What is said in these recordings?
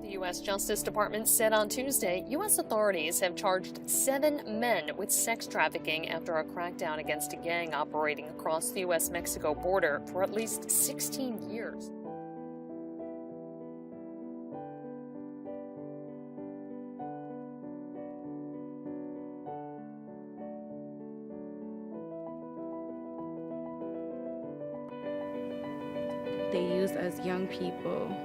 The U.S. Justice Department said on Tuesday, U.S. authorities have charged 7 men with sex trafficking after a crackdown against a gang operating across the U.S.-Mexico border for at least 16 years. They use us young people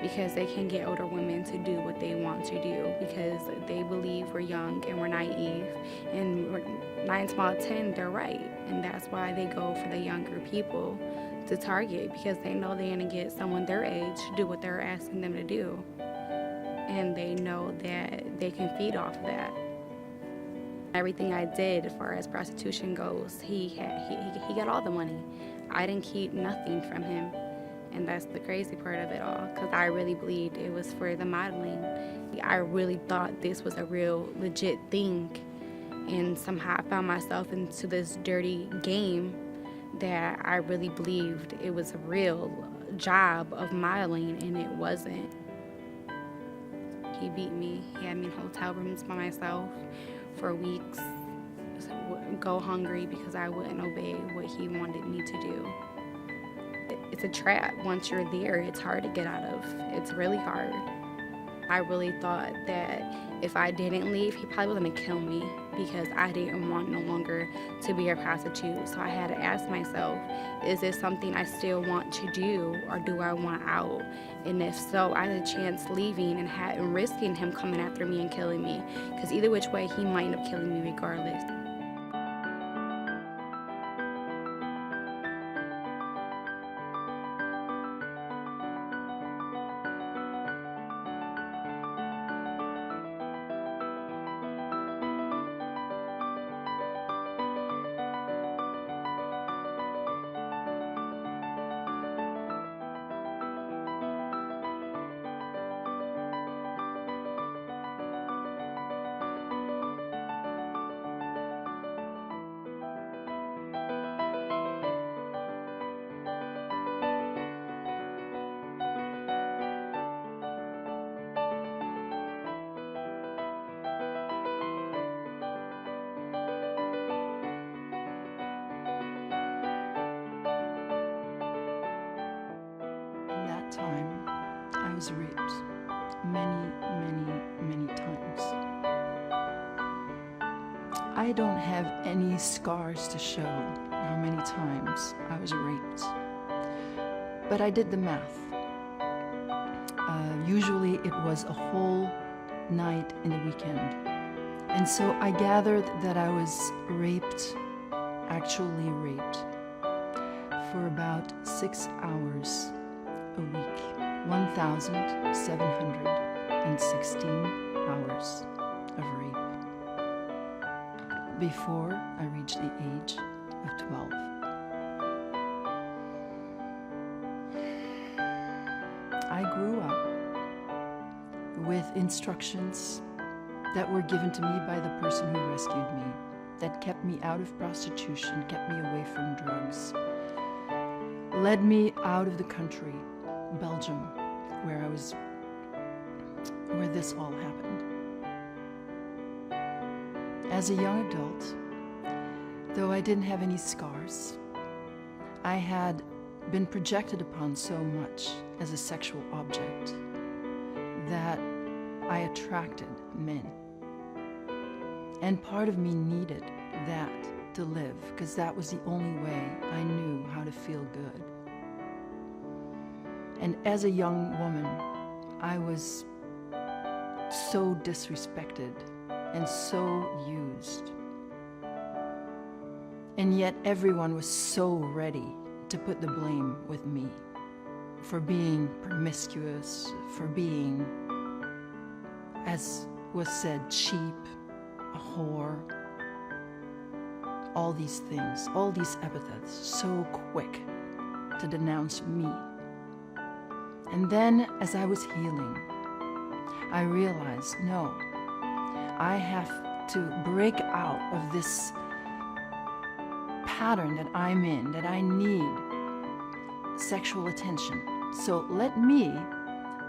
because they can get older women to do what they want to do because they believe we're young and we're naive, and 9 times out of 10 they're right, and that's why they go for the younger people to target, because they know they're going to get someone their age to do what they're asking them to do, and they know that they can feed off of that. Everything I did as far as prostitution goes, he got all the money. I didn't keep nothing from him. And that's the crazy part of it all, because I really believed it was for the modeling. I really thought this was a real legit thing, and somehow I found myself into this dirty game that I really believed it was a real job of modeling, and it wasn't. He beat me. He had me in hotel rooms by myself for weeks, go hungry because I wouldn't obey what he wanted me to do. It's a trap. Once you're there, it's hard to get out of. It's really hard. I really thought that if I didn't leave, he probably was going to kill me because I didn't want no longer to be a prostitute. So I had to ask myself, is this something I still want to do, or do I want out? And if so, I had a chance leaving and risking him coming after me and killing me, because either which way, he might end up killing me regardless. Time, I was raped many times. I don't have any scars to show how many times I was raped, but I did the math. Usually it was a whole night in the weekend, and so I gathered that I was actually raped, for about 6 hours a week, 1,716 hours of rape, before I reached the age of 12. I grew up with instructions that were given to me by the person who rescued me, that kept me out of prostitution, kept me away from drugs, led me out of the country, Belgium, where this all happened. As a young adult, though I didn't have any scars, I had been projected upon so much as a sexual object that I attracted men. And part of me needed that to live, because that was the only way I knew how to feel good. And as a young woman, I was so disrespected and so used. And yet everyone was so ready to put the blame with me for being promiscuous, for being, as was said, cheap, a whore, all these things, all these epithets, so quick to denounce me. And then, as I was healing, I realized, no, I have to break out of this pattern that I'm in, that I need sexual attention. So let me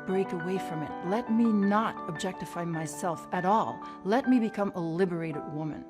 break away from it. Let me not objectify myself at all. Let me become a liberated woman.